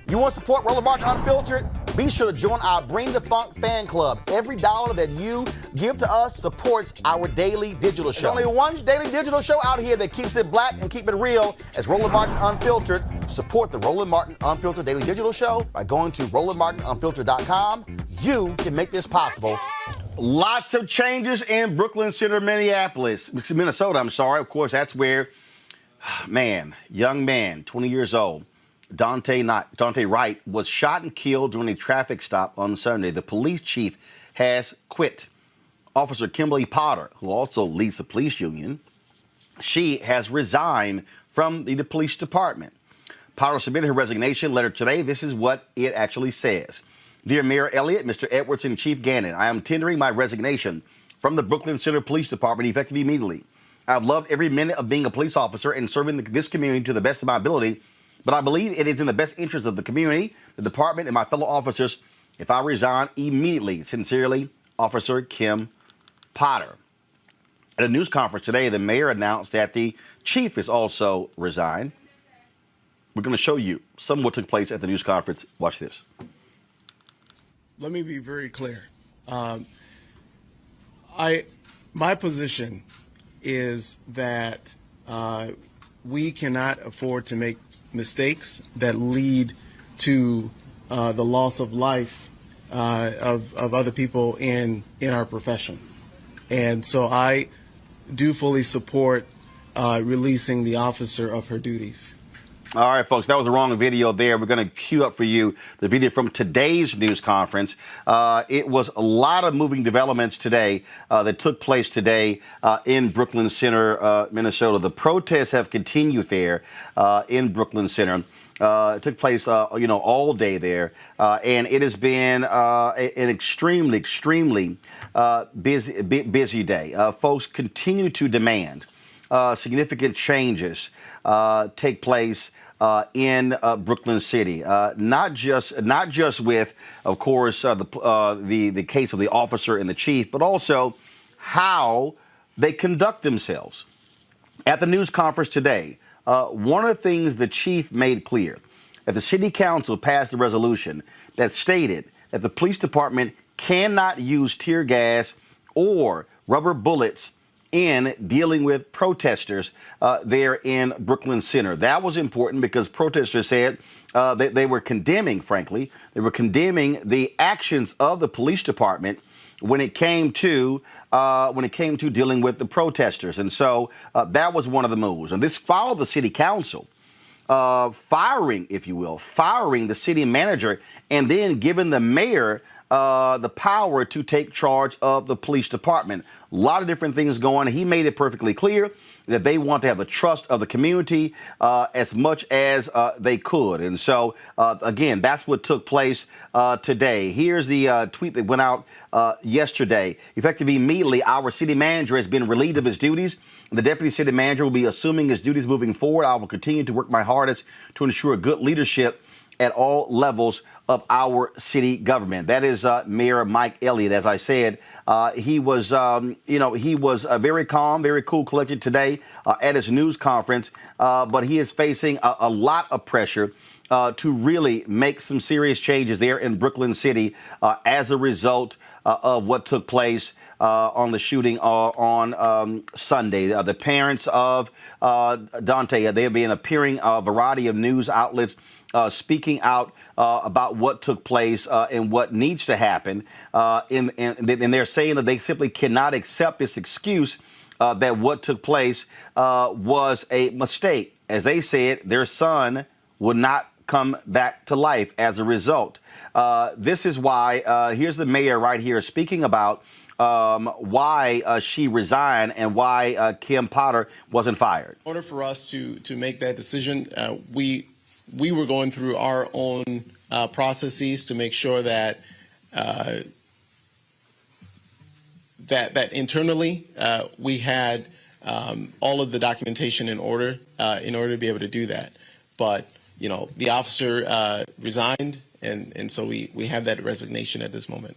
You want to support Roland Martin Unfiltered? Be sure to join our Bring the Funk fan club. Every dollar that you give to us supports our daily digital show. There's only one daily digital show out here that keeps it black and keep it real as Roland Martin Unfiltered. Support the Roland Martin Unfiltered daily digital show by going to RolandMartinUnfiltered.com. You can make this possible. Lots of changes in Brooklyn Center, Minnesota. Of course, that's where, young man, 20 years old, Daunte Wright was shot and killed during a traffic stop on Sunday. The police chief has quit. Officer Kimberly Potter, who also leads the police union, she has resigned from the police department. Potter submitted her resignation letter today. This is what it actually says. Dear Mayor Elliott, Mr. Edwards, and Chief Gannon, I am tendering my resignation from the Brooklyn Center Police Department effective immediately. I've loved every minute of being a police officer and serving this community to the best of my ability, but I believe it is in the best interest of the community, the department, and my fellow officers if I resign immediately. Sincerely, Officer Kim Potter. At a news conference today, the mayor announced that the chief is also resigned. We're going to show you some of what took place at the news conference. Watch this. Let me be very clear. My position is that we cannot afford to make mistakes that lead to the loss of life of other people in our profession. And so I do fully support releasing the officer of her duties. All right, folks, that was the wrong video there. We're going to queue up for you the video from today's news conference. It was a lot of moving developments today that took place today in Brooklyn Center, Minnesota. The protests have continued there in Brooklyn Center. It took place, all day there, and it has been an extremely busy day. Folks continue to demand significant changes take place in Brooklyn City, not just with, of course, the case of the officer and the chief, but also how they conduct themselves. At the news conference today, one of the things the chief made clear that the city council passed a resolution that stated that the police department cannot use tear gas or rubber bullets in dealing with protesters there in Brooklyn Center. That was important because protesters said they were condemning, frankly, the actions of the police department when it came to dealing with the protesters. And so that was one of the moves. And this followed the city council firing the city manager and then giving the mayor the power to take charge of the police department. A lot of different things going on. He made it perfectly clear that they want to have the trust of the community as much as they could. And so, again, that's what took place today. Here's the tweet that went out yesterday. Effective immediately, our city manager has been relieved of his duties. The deputy city manager will be assuming his duties moving forward. I will continue to work my hardest to ensure good leadership at all levels of our city government. That is Mayor Mike Elliott. As I said, he was very calm, very cool, collected today at his news conference, but he is facing a lot of pressure to really make some serious changes there in Brooklyn City as a result of what took place on the shooting on Sunday. The parents of Daunte, they have been appearing a variety of news outlets speaking out about what took place and what needs to happen. And they're saying that they simply cannot accept this excuse that what took place was a mistake. As they said, their son would not come back to life as a result. This is why, here's the mayor right here speaking about why she resigned and why Kim Potter wasn't fired. In order for us to make that decision, we were going through our own processes to make sure that that internally we had all of the documentation in order to be able to do that. But the officer resigned, and so we have that resignation at this moment.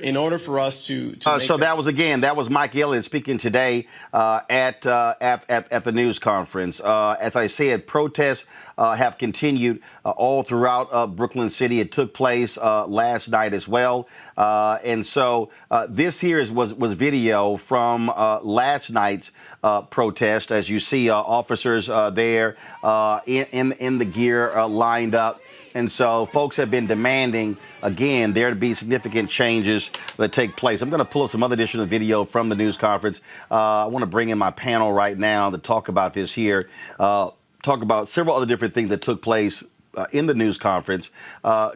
In order for us to So that was Mike Elliott speaking today at the news conference. As I said, protests have continued all throughout Brooklyn City. It took place last night as well, and so this here was video from last night's protest. As you see, officers there in the gear lined up. And so folks have been demanding, again, there to be significant changes that take place. I'm going to pull up some other additional video from the news conference. I want to bring in my panel right now to talk about this here, talk about several other different things that took place in the news conference.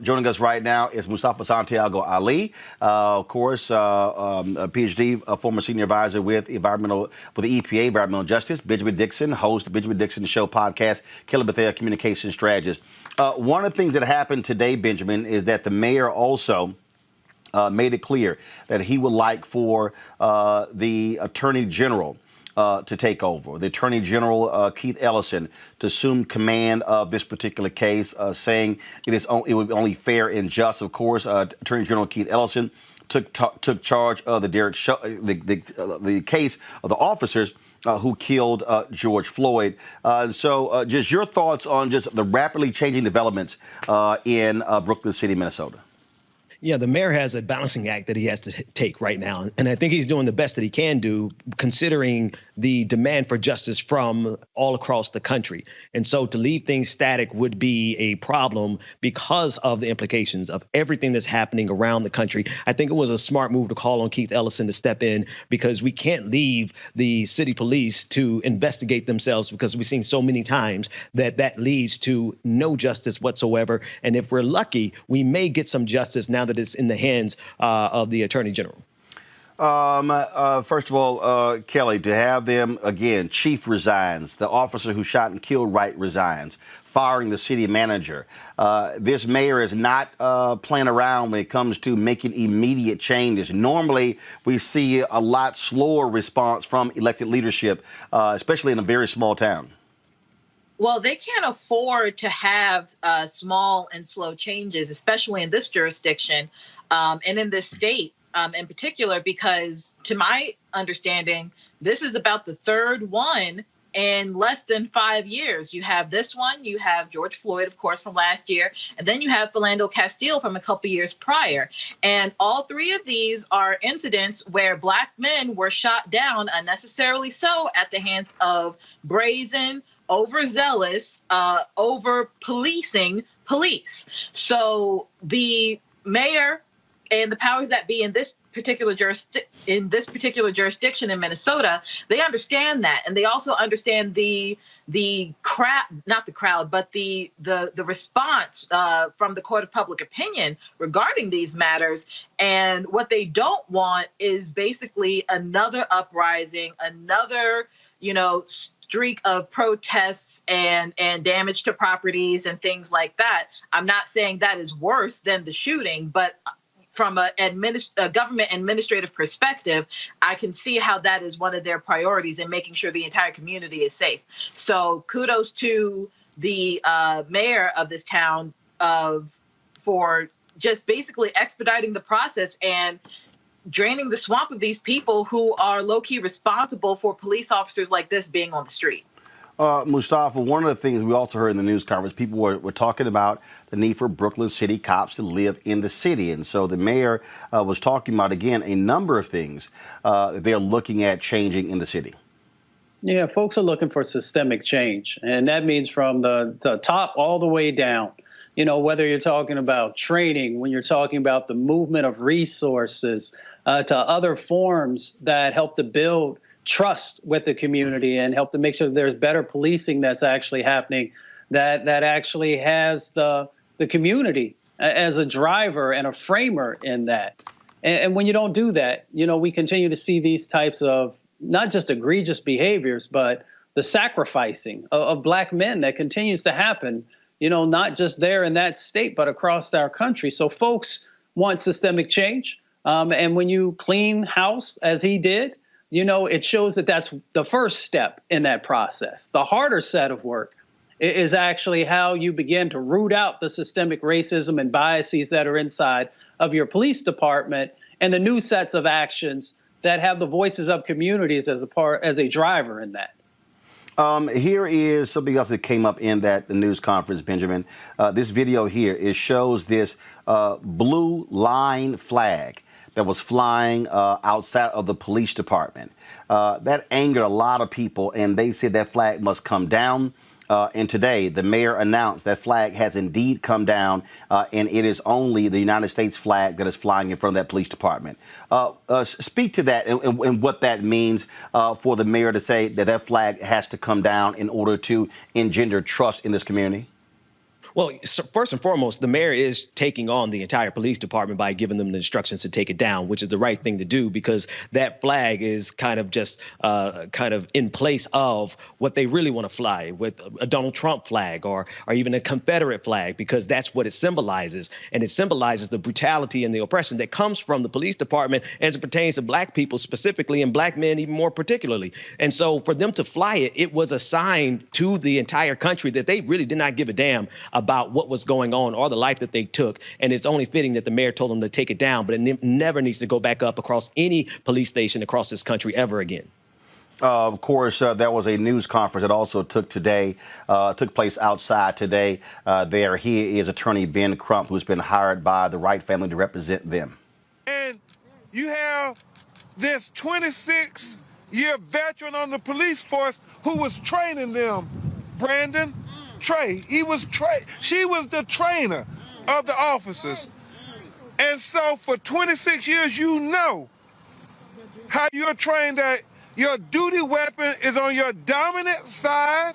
Joining us right now is Mustafa Santiago Ali, of course, a PhD, a former senior advisor with the EPA, Environmental Justice. Benjamin Dixon, host of Benjamin Dixon Show podcast, Kelly Bethea, communication strategist. One of the things that happened today, Benjamin, is that the mayor also made it clear that he would like for the Attorney General to take over. The Attorney General, Keith Ellison, to assume command of this particular case, saying it would be only fair and just. Of course, Attorney General Keith Ellison took charge of the case of the officers who killed George Floyd. So just your thoughts on just the rapidly changing developments in Brooklyn City, Minnesota. Yeah, the mayor has a balancing act that he has to take right now. And I think he's doing the best that he can do, considering the demand for justice from all across the country. And so to leave things static would be a problem because of the implications of everything that's happening around the country. I think it was a smart move to call on Keith Ellison to step in, because we can't leave the city police to investigate themselves, because we've seen so many times that leads to no justice whatsoever. And if we're lucky, we may get some justice now that it's in the hands of the Attorney General. First of all, Kelly, to have them, again, chief resigns, the officer who shot and killed Wright resigns, firing the city manager. This mayor is not playing around when it comes to making immediate changes. Normally, we see a lot slower response from elected leadership, especially in a very small town. Well, they can't afford to have small and slow changes, especially in this jurisdiction and in this state in particular, because to my understanding, this is about the third one in less than 5 years. You have this one, you have George Floyd, of course, from last year, and then you have Philando Castile from a couple years prior. And all three of these are incidents where Black men were shot down, unnecessarily so, at the hands of brazen, overzealous, over policing police. So the mayor and the powers that be in this particular jurisdiction in Minnesota, they understand that, and they also understand the crowd, not the crowd, but the response from the court of public opinion regarding these matters. And what they don't want is basically another uprising, another, streak of protests and damage to properties and things like that. I'm not saying that is worse than the shooting, but from a government administrative perspective, I can see how that is one of their priorities in making sure the entire community is safe. So kudos to the mayor of this town for just basically expediting the process and draining the swamp of these people who are low-key responsible for police officers like this being on the street. Mustafa, one of the things we also heard in the news conference, people were talking about the need for Brooklyn City cops to live in the city. And so the mayor was talking about, again, a number of things they're looking at changing in the city. Yeah, folks are looking for systemic change. And that means from the top all the way down. Whether you're talking about training, when you're talking about the movement of resources, to other forms that help to build trust with the community and help to make sure that there's better policing that's actually happening, that actually has the community as a driver and a framer in that. And when you don't do that, we continue to see these types of not just egregious behaviors, but the sacrificing of Black men that continues to happen, not just there in that state, but across our country. So folks want systemic change. And when you clean house, as he did, it shows that that's the first step in that process. The harder set of work is actually how you begin to root out the systemic racism and biases that are inside of your police department and the new sets of actions that have the voices of communities as a driver in that. Here is something else that came up in that news conference, Benjamin. This video here, it shows this blue line flag that was flying outside of the police department. That angered a lot of people, and they said that flag must come down. And today, the mayor announced that flag has indeed come down, and it is only the United States flag that is flying in front of that police department. Speak to that and what that means for the mayor to say that that flag has to come down in order to engender trust in this community. Well, so first and foremost, the mayor is taking on the entire police department by giving them the instructions to take it down, which is the right thing to do, because that flag is kind of just kind of in place of what they really want to fly, with a Donald Trump flag or even a Confederate flag, because that's what it symbolizes. And it symbolizes the brutality and the oppression that comes from the police department as it pertains to black people specifically, and black men even more particularly. And so for them to fly it, it was a sign to the entire country that they really did not give a damn about what was going on or the life that they took. And it's only fitting that the mayor told them to take it down, but it never needs to go back up across any police station across this country ever again. Of course, there was a news conference that also took place outside today. Here is Attorney Ben Crump, who's been hired by the Wright family to represent them. And you have this 26-year veteran on the police force who was training them, Brandon. Trey. She was the trainer of the officers. And so for 26 years, you know how you're trained that your duty weapon is on your dominant side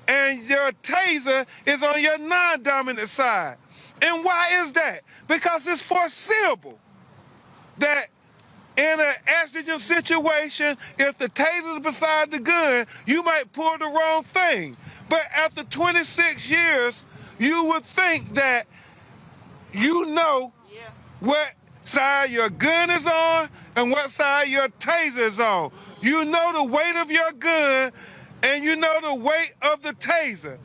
and your taser is on your non-dominant side. And why is that? Because it's foreseeable that in an exigent situation, if the taser is beside the gun, you might pull the wrong thing. But after 26 years, you would think that you know what side your gun is on and what side your taser is on. You know the weight of your gun and you know the weight of the taser.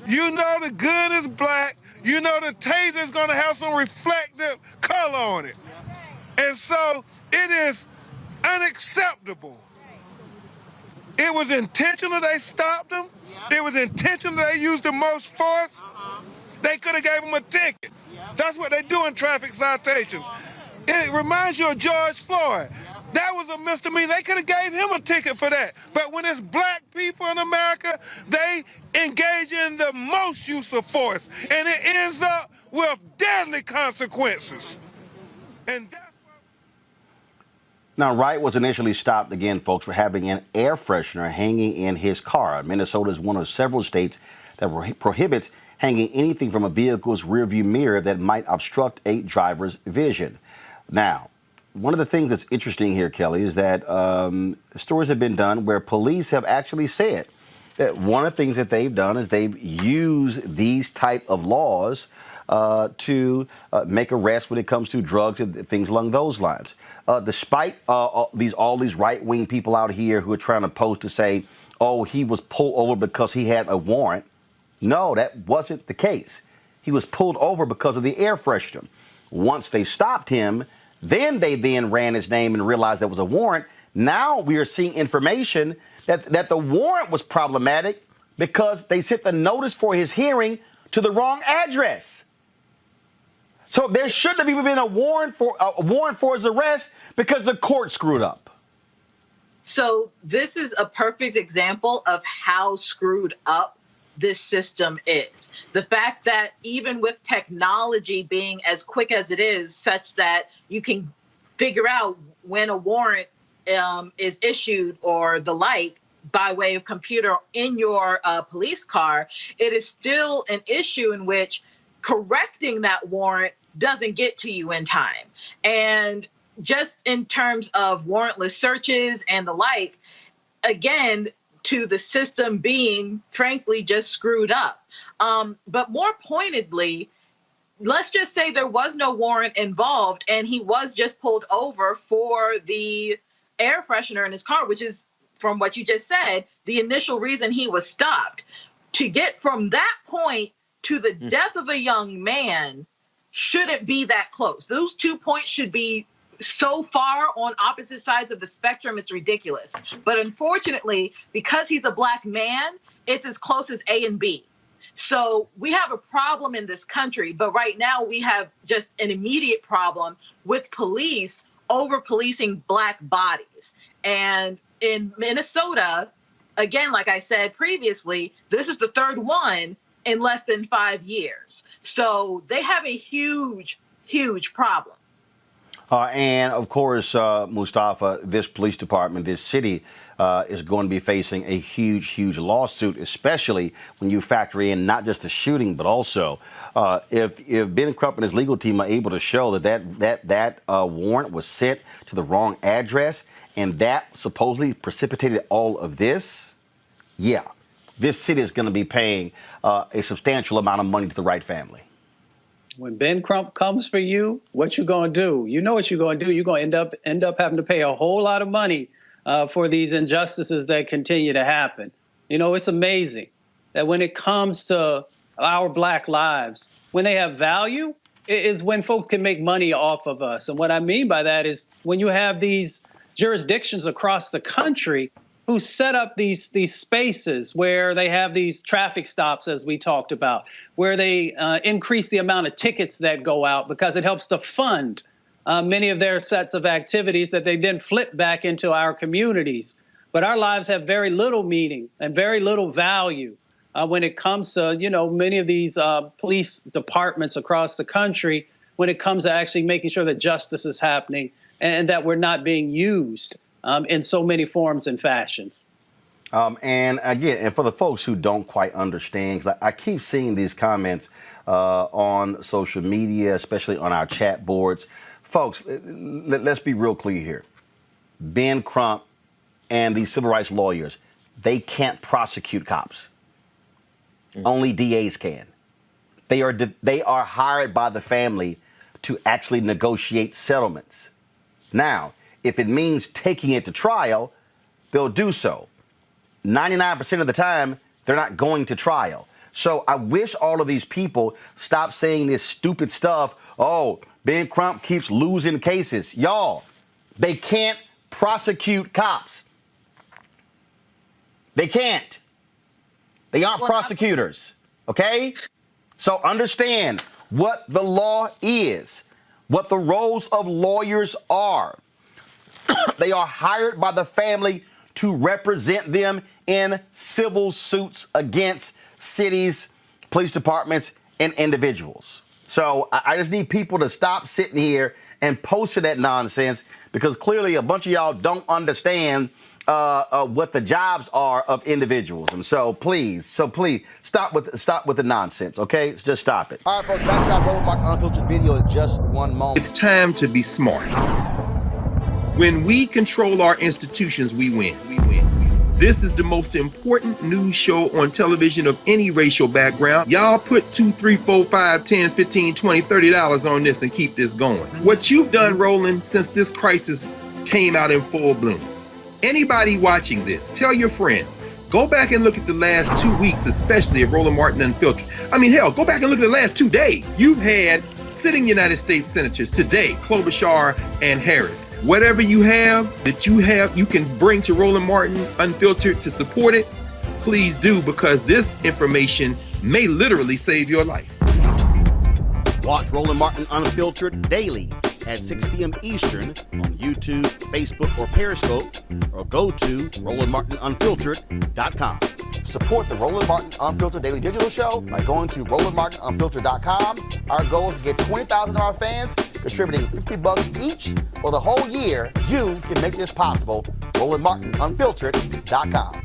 You know the gun is black. You know the taser is going to have some reflective color on it. And so it is unacceptable. It was intentional they stopped them. It was intentional they used the most force. They could have gave them a ticket. That's what they do in traffic citations. It reminds you of George Floyd. That was a misdemeanor. They could have gave him a ticket for that. But when it's black people in America, they engage in the most use of force. And it ends up with deadly consequences. And that's Now, Wright was initially stopped again, folks, for having an air freshener hanging in his car. Minnesota is one of several states that prohibits hanging anything from a vehicle's rearview mirror that might obstruct a driver's vision. Now, one of the things that's interesting here, Kelly, is that stories have been done where police have actually said that one of the things that they've done is they've used these type of laws to make arrests when it comes to drugs and things along those lines. Despite all these right-wing people out here who are trying to post to say, oh, he was pulled over because he had a warrant. No, that wasn't the case. He was pulled over because of the air freshener. Once they stopped him, they ran his name and realized there was a warrant. Now we are seeing information that the warrant was problematic because they sent the notice for his hearing to the wrong address. So there shouldn't have even been a warrant for his arrest because the court screwed up. So this is a perfect example of how screwed up this system is. The fact that even with technology being as quick as it is, such that you can figure out when a warrant is issued or the like by way of computer in your police car, it is still an issue in which correcting that warrant doesn't get to you in time. And just in terms of warrantless searches and the like, again, to the system being, frankly, just screwed up. But more pointedly, let's just say there was no warrant involved and he was just pulled over for the air freshener in his car, which is, from what you just said, the initial reason he was stopped. To get from that point to the death of a young man shouldn't be that close. Those 2 points should be so far on opposite sides of the spectrum, it's ridiculous. But unfortunately, because he's a black man, it's as close as A and B. So we have a problem in this country, but right now we have just an immediate problem with police over-policing black bodies. And in Minnesota, again, like I said previously, this is the third one in less than 5 years. So they have a huge, huge problem. And of course, Mustafa, this police department, this city is going to be facing a huge, huge lawsuit, especially when you factor in not just the shooting, but also if Ben Crump and his legal team are able to show that warrant was sent to the wrong address and that supposedly precipitated all of this, yeah, this city is going to be paying a substantial amount of money to the Wright family. When Ben Crump comes for you, what you gonna do? You know what you're gonna do. You're gonna end up having to pay a whole lot of money for these injustices that continue to happen. You know, it's amazing that when it comes to our black lives, when they have value, is when folks can make money off of us. And what I mean by that is when you have these jurisdictions across the country who set up these spaces where they have these traffic stops, as we talked about, where they increase the amount of tickets that go out because it helps to fund many of their sets of activities that they then flip back into our communities. But our lives have very little meaning and very little value when it comes to, you know, many of these police departments across the country, when it comes to actually making sure that justice is happening and that we're not being used in so many forms and fashions. And again, and for the folks who don't quite understand, because I keep seeing these comments on social media, especially on our chat boards. Folks, let's be real clear here. Ben Crump and these civil rights lawyers, they can't prosecute cops. Only DAs can. They are hired by the family to actually negotiate settlements. Now, if it means taking it to trial, they'll do so. 99% of the time, they're not going to trial. So I wish all of these people stop saying this stupid stuff. Oh, Ben Crump keeps losing cases. Y'all, they can't prosecute cops. They can't. They aren't prosecutors, okay? So understand what the law is, what the roles of lawyers are. They are hired by the family to represent them in civil suits against cities, police departments, and individuals. So I just need people to stop sitting here and posting that nonsense, because clearly a bunch of y'all don't understand what the jobs are of individuals. And so please stop with the nonsense, okay? Just stop it. All right, folks, back to our Roland Martin Unfiltered video in just one moment. It's time to be smart. When we control our institutions, we win. This is the most important news show on television of any racial background. Y'all put $2, $3, $4, $5, $10, $15, $20, $30 on this and keep this going. What you've done, Roland, since this crisis came out in full bloom. Anybody watching this, tell your friends. Go back and look at the last 2 weeks, especially of Roland Martin Unfiltered. I mean, hell, go back and look at the last 2 days. You've had sitting United States senators today, Klobuchar and Harris. Whatever you have you can bring to Roland Martin Unfiltered to support it, please do, because this information may literally save your life. Watch Roland Martin Unfiltered daily at 6 p.m. Eastern on YouTube, Facebook, or Periscope, or go to RolandMartinUnfiltered.com. Support the Roland Martin Unfiltered Daily Digital Show by going to RolandMartinUnfiltered.com. Our goal is to get 20,000 of our fans contributing $50 each for the whole year. You can make this possible. RolandMartinUnfiltered.com.